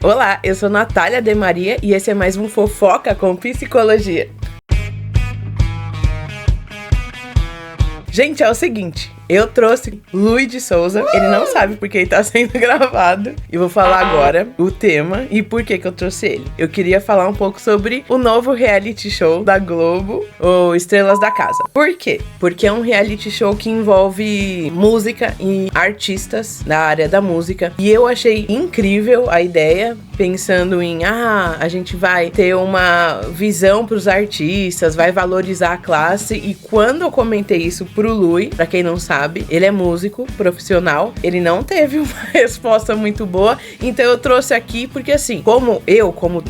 Olá, eu sou Natália de Maria e esse é mais um Fofoca com Psicologia. Gente, é o seguinte, eu trouxe Luiz de Souza, ele não sabe porque ele tá sendo gravado, e vou falar agora o tema e por que eu trouxe ele. Eu queria falar um pouco sobre o novo reality show da Globo, o Estrelas da Casa. Por quê? Porque é um reality show que envolve música e artistas da área da música, e eu achei incrível a ideia, pensando em, a gente vai ter uma visão pros artistas, vai valorizar a classe, e quando eu comentei isso pro Lui, pra quem não sabe, ele é músico profissional, ele não teve uma resposta muito boa, então eu trouxe aqui porque assim, como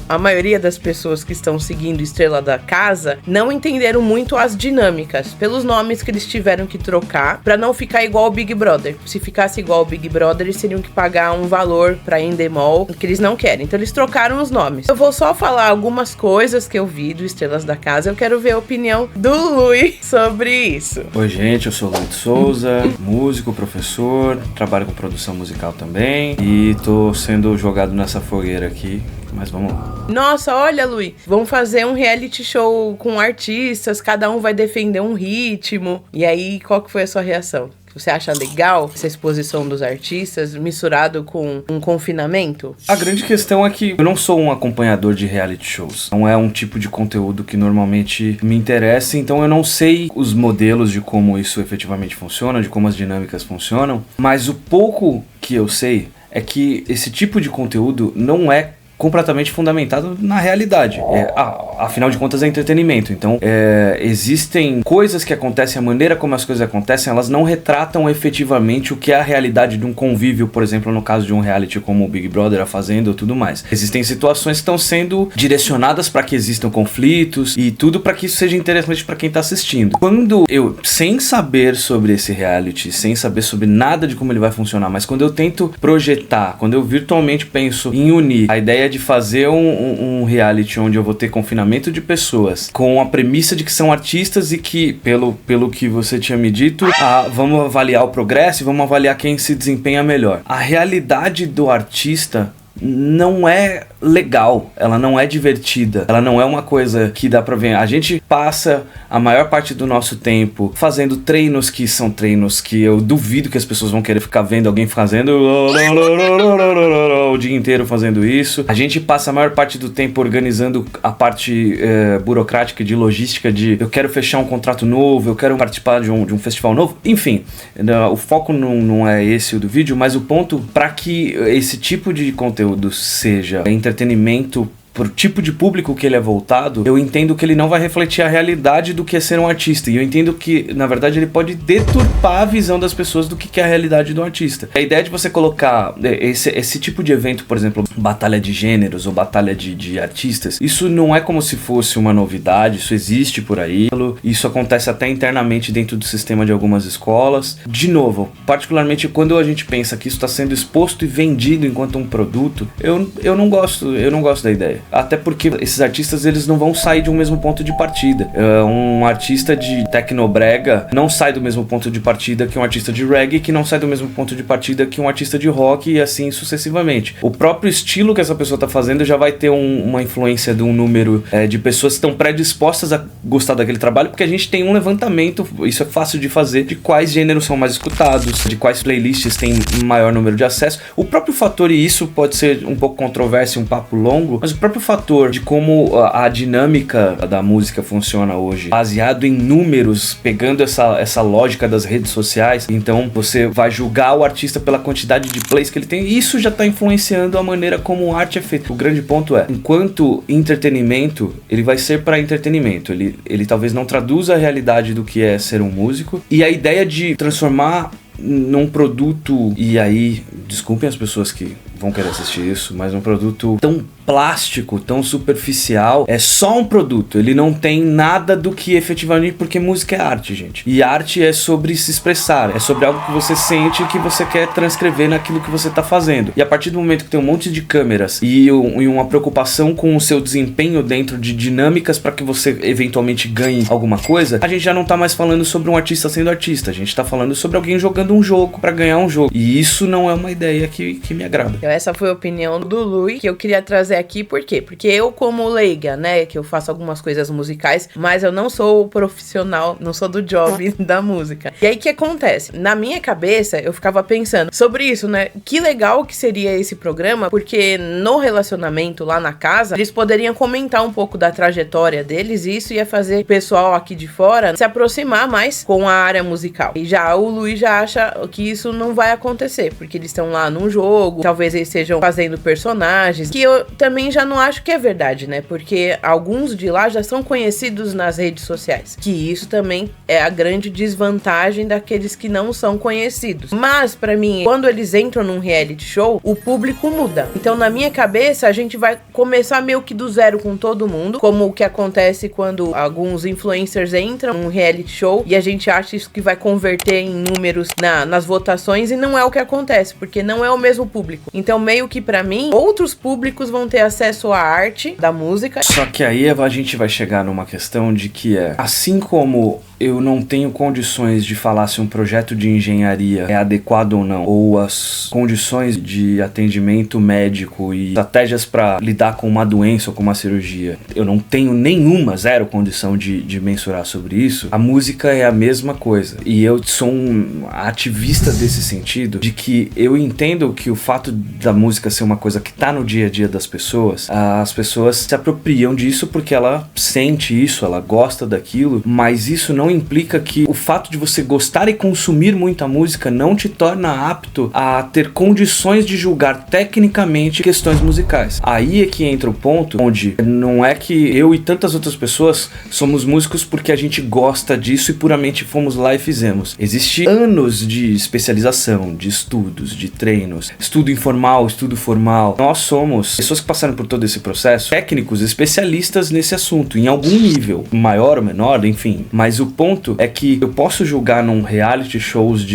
a maioria das pessoas que estão seguindo Estrela da Casa, não entenderam muito as dinâmicas, pelos nomes que eles tiveram que trocar, pra não ficar igual o Big Brother. Se ficasse igual o Big Brother, eles teriam que pagar um valor pra Endemol, que eles não querem, então eles trocaram os nomes. Eu vou só falar algumas coisas que eu vi do Estrelas da Casa, eu quero ver a opinião do Lui sobre isso. Oi gente, eu sou o Luiz de Souza, músico, professor, trabalho com produção musical também e tô sendo jogado nessa fogueira aqui, mas vamos lá. Nossa, olha, Luiz, vamos fazer um reality show com artistas, cada um vai defender um ritmo. E aí, qual que foi a sua reação? Você acha legal essa exposição dos artistas misturado com um confinamento? A grande questão é que eu não sou um acompanhador de reality shows. Não é um tipo de conteúdo que normalmente me interessa, então eu não sei os modelos de como isso efetivamente funciona, de como as dinâmicas funcionam, mas o pouco que eu sei é que esse tipo de conteúdo não é completamente fundamentado na realidade. Afinal de contas é entretenimento, então existem coisas que acontecem, a maneira como as coisas acontecem, elas não retratam efetivamente o que é a realidade de um convívio, por exemplo, no caso de um reality como o Big Brother, a Fazenda ou tudo mais. Existem situações que estão sendo direcionadas para que existam conflitos e tudo para que isso seja interessante para quem está assistindo. Quando eu, sem saber sobre esse reality, sem saber sobre nada de como ele vai funcionar, mas quando eu tento projetar, quando eu virtualmente penso em unir a ideia de fazer um reality onde eu vou ter confinamento de pessoas com a premissa de que são artistas e que, pelo que você tinha me dito, vamos avaliar o progresso e vamos avaliar quem se desempenha melhor. A realidade do artista não é legal, ela não é divertida, ela não é uma coisa que dá pra ver. A gente passa a maior parte do nosso tempo fazendo treinos que são treinos que eu duvido que as pessoas vão querer ficar vendo alguém fazendo o dia inteiro fazendo isso. A gente passa a maior parte do tempo organizando a parte burocrática de logística de eu quero fechar um contrato novo, eu quero participar de um festival novo, enfim, o foco não é esse o do vídeo, mas o ponto para que esse tipo de conteúdo seja entretenimento pro tipo de público que ele é voltado, eu entendo que ele não vai refletir a realidade do que é ser um artista, e eu entendo que, na verdade, ele pode deturpar a visão das pessoas do que é a realidade do artista. A ideia de você colocar esse tipo de evento, por exemplo, batalha de gêneros ou batalha de artistas, isso não é como se fosse uma novidade, isso existe por aí, isso acontece até internamente dentro do sistema de algumas escolas. De novo, particularmente quando a gente pensa que isso está sendo exposto e vendido enquanto um produto, eu não gosto da ideia. Até porque esses artistas, eles não vão sair de um mesmo ponto de partida. Um artista de tecnobrega não sai do mesmo ponto de partida que um artista de reggae, que não sai do mesmo ponto de partida que um artista de rock, e assim sucessivamente. O próprio estilo que essa pessoa está fazendo já vai ter uma influência de um número de pessoas que estão predispostas a gostar daquele trabalho, porque a gente tem um levantamento, isso é fácil de fazer, de quais gêneros são mais escutados, de quais playlists têm maior número de acesso. O próprio fator, e isso pode ser um pouco controverso, um papo longo, mas o próprio fator de como a dinâmica da música funciona hoje, baseado em números, pegando essa lógica das redes sociais, então você vai julgar o artista pela quantidade de plays que ele tem, e isso já está influenciando a maneira como a arte é feita. O grande ponto é, enquanto entretenimento, ele vai ser para entretenimento, ele talvez não traduza a realidade do que é ser um músico, e a ideia de transformar num produto, e aí, desculpem as pessoas que vão querer assistir isso, mas um produto tão plástico, tão superficial. É só um produto, ele não tem nada do que efetivamente, porque música é arte, gente. E arte é sobre se expressar, é sobre algo que você sente e que você quer transcrever naquilo que você tá fazendo. E a partir do momento que tem um monte de câmeras e uma preocupação com o seu desempenho dentro de dinâmicas para que você eventualmente ganhe alguma coisa, a gente já não tá mais falando sobre um artista sendo artista, a gente tá falando sobre alguém jogando um jogo para ganhar um jogo. E isso não é uma ideia que me agrada. Então, essa foi a opinião do Lui, que eu queria trazer aqui. Por quê? Porque eu, como leiga, né, que eu faço algumas coisas musicais, mas eu não sou profissional, não sou do job da música. E aí, o que acontece? Na minha cabeça, eu ficava pensando sobre isso, né? Que legal que seria esse programa, porque no relacionamento lá na casa, eles poderiam comentar um pouco da trajetória deles, e isso ia fazer o pessoal aqui de fora se aproximar mais com a área musical. E já o Luiz já acha que isso não vai acontecer, porque eles estão lá num jogo, talvez eles estejam fazendo personagens, que eu também já não acho que é verdade, né? Porque alguns de lá já são conhecidos nas redes sociais, que isso também é a grande desvantagem daqueles que não são conhecidos. Mas, pra mim, quando eles entram num reality show, o público muda. Então, na minha cabeça, a gente vai começar meio que do zero com todo mundo, como o que acontece quando alguns influencers entram num reality show e a gente acha isso que vai converter em números nas votações, e não é o que acontece, porque não é o mesmo público. Então, meio que pra mim, outros públicos vão ter acesso à arte da música. Só que aí a gente vai chegar numa questão de que assim como eu não tenho condições de falar se um projeto de engenharia é adequado ou não, ou as condições de atendimento médico e estratégias para lidar com uma doença ou com uma cirurgia, eu não tenho zero condição de mensurar sobre isso. A música é a mesma coisa, e eu sou um ativista desse sentido, de que eu entendo que o fato da música ser uma coisa que tá no dia a dia das pessoas, as pessoas se apropriam disso porque ela sente isso, ela gosta daquilo, mas isso não implica que o fato de você gostar e consumir muita música não te torna apto a ter condições de julgar tecnicamente questões musicais. Aí é que entra o ponto onde não é que eu e tantas outras pessoas somos músicos porque a gente gosta disso e puramente fomos lá e fizemos. Existem anos de especialização, de estudos, de treinos, estudo informal, estudo formal. Nós somos pessoas que passaram por todo esse processo, técnicos, especialistas nesse assunto, em algum nível, maior ou menor, enfim. Mas o ponto é que eu posso julgar num reality shows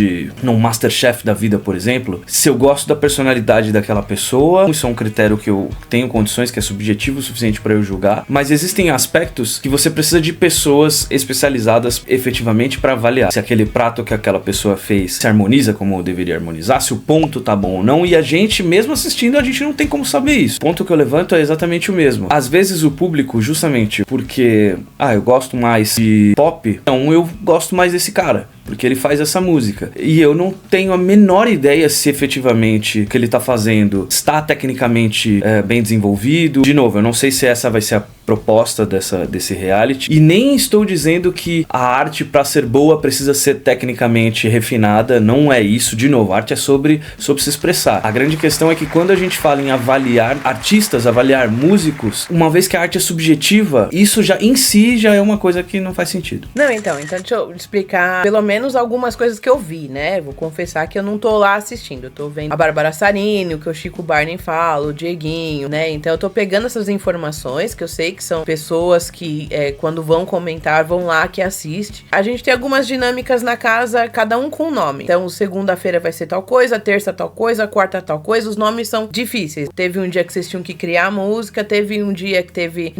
num Masterchef da vida, por exemplo, se eu gosto da personalidade daquela pessoa. Isso é um critério que eu tenho condições, que é subjetivo o suficiente para eu julgar, mas existem aspectos que você precisa de pessoas especializadas efetivamente para avaliar se aquele prato que aquela pessoa fez se harmoniza como deveria harmonizar, se o ponto tá bom ou não, e a gente, mesmo assistindo, a gente não tem como saber isso. O ponto que eu levanto é exatamente o mesmo. Às vezes o público, justamente porque eu gosto mais de pop, então eu gosto mais desse cara, porque ele faz essa música. E eu não tenho a menor ideia se efetivamente o que ele tá fazendo está tecnicamente bem desenvolvido. De novo, eu não sei se essa vai ser a proposta desse reality. E nem estou dizendo que a arte, para ser boa, precisa ser tecnicamente refinada. Não é isso. De novo, a arte é sobre se expressar. A grande questão é que quando a gente fala em avaliar artistas, avaliar músicos, uma vez que a arte é subjetiva, isso já em si já é uma coisa que não faz sentido. Não, então deixa eu explicar pelo menos algumas coisas que eu vi, né? Vou confessar que eu não tô lá assistindo. Eu tô vendo a Bárbara Sarini, o que o Chico Barney fala, o Dieguinho, né? Então eu tô pegando essas informações que eu sei que são pessoas que quando vão comentar, vão lá que assiste. A gente tem algumas dinâmicas na casa, cada um com um nome. Então segunda-feira vai ser tal coisa, terça tal coisa, quarta tal coisa. Os nomes são difíceis. Teve um dia que vocês tinham que criar música, teve um dia que teve...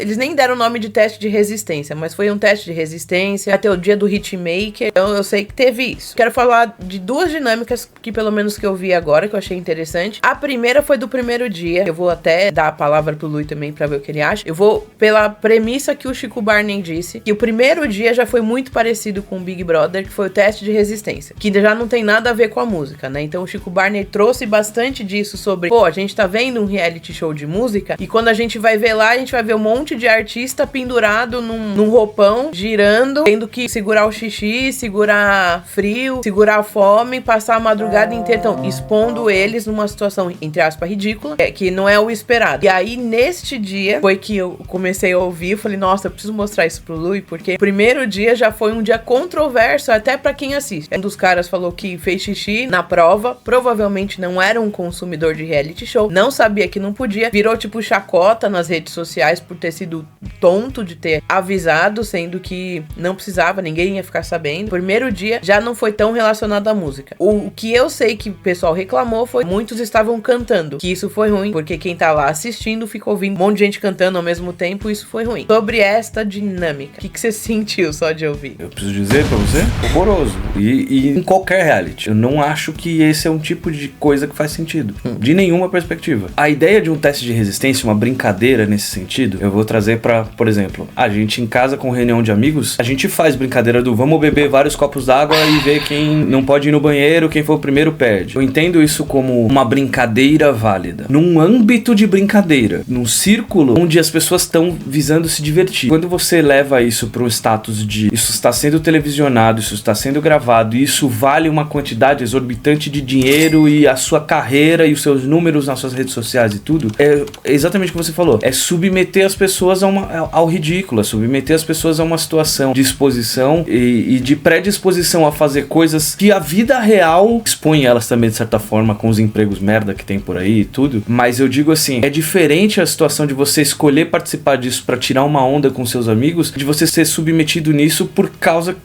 eles nem deram o nome de teste de resistência, mas foi um teste de resistência. Até o dia do hitmaker. Então eu sei que teve isso. Quero falar de duas dinâmicas que pelo menos que eu vi agora, que eu achei interessante. A primeira foi do primeiro dia. Eu vou até dar a palavra pro Lui também pra ver o que ele acha. Eu vou pela premissa que o Chico Barney disse, que o primeiro dia já foi muito parecido com o Big Brother, que foi o teste de resistência, que já não tem nada a ver com a música, né? Então o Chico Barney trouxe bastante disso sobre, a gente tá vendo um reality show de música, e quando a gente vai ver lá, a gente vai ver um monte de artista pendurado num roupão, girando, tendo que segurar o xixi, segurar frio, segurar fome, passar a madrugada inteira. Então, expondo eles numa situação, entre aspas, ridícula, que não é o esperado. E aí, neste dia, foi que eu comecei a ouvir, eu falei, nossa, eu preciso mostrar isso pro Lui, porque o primeiro dia já foi um dia controverso, até pra quem assiste. Um dos caras falou que fez xixi na prova, provavelmente não era um consumidor de reality show, não sabia que não podia, virou tipo chacota nas redes sociais por ter sido tonto de ter avisado, sendo que não precisava, ninguém ia ficar sabendo. O primeiro dia já não foi tão relacionado à música. O que eu sei que o pessoal reclamou foi muitos estavam cantando, que isso foi ruim, porque quem tá lá assistindo fica ouvindo um monte de gente cantando ao mesmo tempo, isso foi ruim. Sobre esta dinâmica, o que você sentiu só de ouvir? Eu preciso dizer pra você, horroroso. E em qualquer reality, eu não acho que esse é um tipo de coisa que faz sentido, de nenhuma perspectiva. A ideia de um teste de resistência, uma brincadeira nesse sentido, eu vou trazer pra, por exemplo, a gente em casa com reunião de amigos, a gente faz brincadeira do vamos beber vários copos d'água e ver quem não pode ir no banheiro, quem for o primeiro perde. Eu entendo isso como uma brincadeira válida. Num âmbito de brincadeira, num círculo onde as pessoas estão visando se divertir. Quando você leva isso para um status de isso está sendo televisionado, isso está sendo gravado, e isso vale uma quantidade exorbitante de dinheiro e a sua carreira e os seus números nas suas redes sociais e tudo, é exatamente o que você falou. É submeter as pessoas ao ridículo, é submeter as pessoas a uma situação de exposição e de predisposição a fazer coisas que a vida real expõe elas também de certa forma com os empregos merda que tem por aí e tudo. Mas eu digo assim, é diferente a situação de você escolher participar disso pra tirar uma onda com seus amigos, de você ser submetido nisso por causa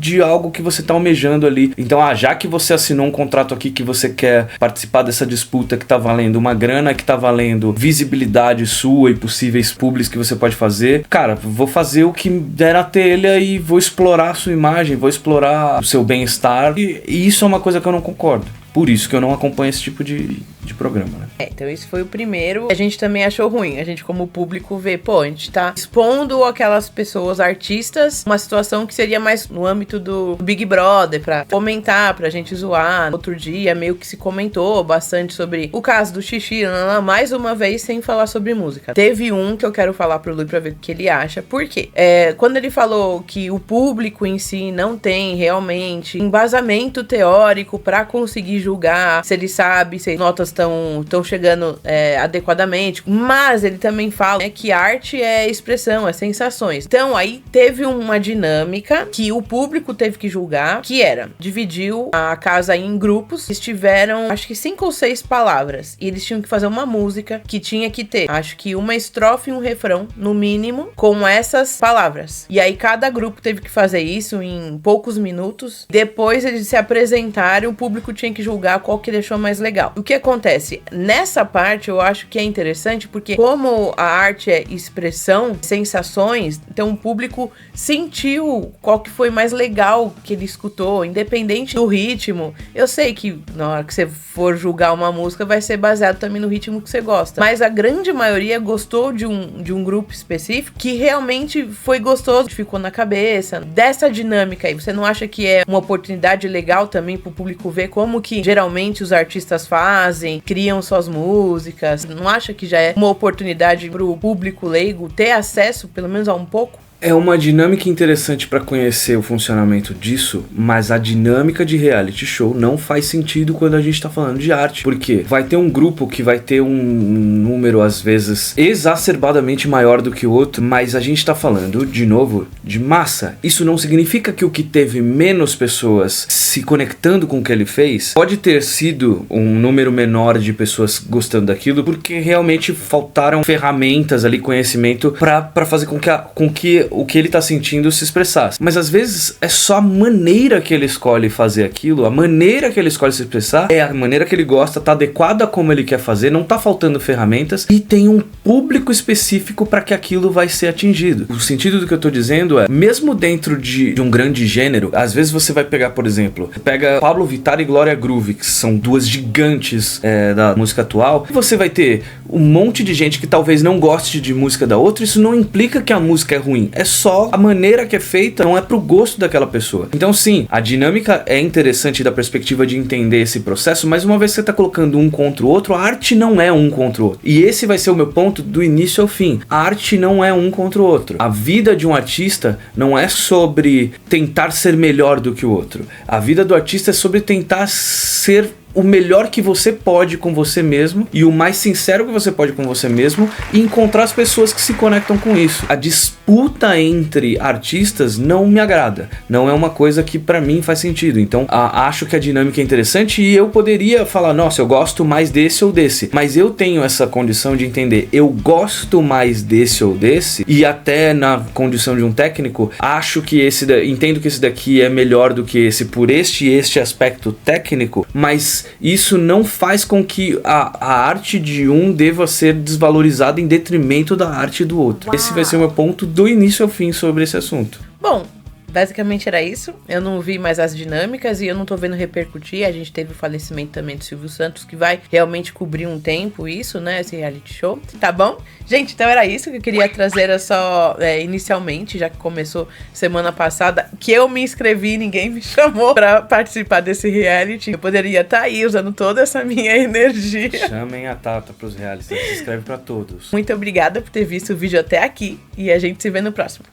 de algo que você tá almejando ali. Então, já que você assinou um contrato aqui que você quer participar dessa disputa que tá valendo uma grana, que tá valendo visibilidade sua e possíveis publis que você pode fazer, cara, vou fazer o que der na telha e vou explorar a sua imagem, vou explorar o seu bem-estar. E isso é uma coisa que eu não concordo. Por isso que eu não acompanho esse tipo de programa, né? Então esse foi o primeiro. A gente também achou ruim. A gente, como público, vê, a gente tá expondo aquelas pessoas, artistas, uma situação que seria mais no âmbito do Big Brother, pra comentar, pra gente zoar. Outro dia, meio que se comentou bastante sobre o caso do xixi, mais uma vez, sem falar sobre música. Teve um que eu quero falar pro Lui pra ver o que ele acha. Por quê? Quando ele falou que o público em si não tem realmente embasamento teórico pra conseguir julgar se ele sabe se as notas estão chegando adequadamente, mas ele também fala que arte é expressão, é sensações. Então aí teve uma dinâmica que o público teve que julgar, que dividiu a casa em grupos, estiveram acho que 5 ou 6 palavras, e eles tinham que fazer uma música que tinha que ter, acho que uma estrofe e um refrão, no mínimo, com essas palavras. E aí cada grupo teve que fazer isso em poucos minutos. Depois eles se apresentaram, o público tinha que julgar qual que deixou mais legal. O que acontece? Nessa parte eu acho que é interessante, porque como a arte é expressão, sensações, então o público sentiu qual que foi mais legal que ele escutou, independente do ritmo. Eu sei que na hora que você for julgar uma música vai ser baseado também no ritmo que você gosta, mas a grande maioria gostou de um grupo específico que realmente foi gostoso, ficou na cabeça. Dessa dinâmica aí, você não acha que é uma oportunidade legal também pro público ver como que geralmente os artistas fazem, criam suas músicas? Não acha que já é uma oportunidade pro público leigo ter acesso, pelo menos a um pouco? É uma dinâmica interessante para conhecer o funcionamento disso, mas a dinâmica de reality show não faz sentido quando a gente tá falando de arte, porque vai ter um grupo que vai ter um número às vezes exacerbadamente maior do que o outro, mas a gente tá falando, de novo, de massa. Isso não significa que o que teve menos pessoas se conectando com o que ele fez pode ter sido um número menor de pessoas gostando daquilo, porque realmente faltaram ferramentas ali, conhecimento para fazer com que o que ele tá sentindo se expressasse. Mas às vezes é só a maneira que ele escolhe fazer aquilo, a maneira que ele escolhe se expressar, é a maneira que ele gosta, tá adequada a como ele quer fazer, não tá faltando ferramentas e tem um público específico para que aquilo vai ser atingido. O sentido do que eu tô dizendo é, mesmo dentro de um grande gênero, às vezes você vai pegar, por exemplo, pega Pablo Vittar e Glória Groove, que são duas gigantes da música atual, e você vai ter um monte de gente que talvez não goste de música da outra. Isso não implica que a música é ruim, é só a maneira que é feita, não é pro gosto daquela pessoa. Então sim, a dinâmica é interessante da perspectiva de entender esse processo, mas uma vez que você tá colocando um contra o outro, a arte não é um contra o outro. E esse vai ser o meu ponto do início ao fim. A arte não é um contra o outro. A vida de um artista não é sobre tentar ser melhor do que o outro. A vida do artista é sobre tentar ser o melhor que você pode com você mesmo e o mais sincero que você pode com você mesmo e encontrar as pessoas que se conectam com isso. A disputa entre artistas não me agrada, não é uma coisa que pra mim faz sentido. Então acho que a dinâmica é interessante e eu poderia falar, nossa, eu gosto mais desse ou desse, mas eu tenho essa condição de entender, eu gosto mais desse ou desse, e até na condição de um técnico, acho que entendo que esse daqui é melhor do que esse por este aspecto técnico, mas isso não faz com que a arte de um deva ser desvalorizada em detrimento da arte do outro. Uau. Esse vai ser o meu ponto do início ao fim sobre esse assunto. Bom, basicamente era isso. Eu não vi mais as dinâmicas e eu não tô vendo repercutir. A gente teve o falecimento também do Silvio Santos, que vai realmente cobrir um tempo isso, né? Esse reality show. Tá bom? Gente, então era isso que eu queria trazer. Era só inicialmente, já que começou semana passada, que eu me inscrevi e ninguém me chamou pra participar desse reality. Eu poderia estar aí usando toda essa minha energia. Chamem a Tata pros realities, se inscreve pra todos. Muito obrigada por ter visto o vídeo até aqui e a gente se vê no próximo.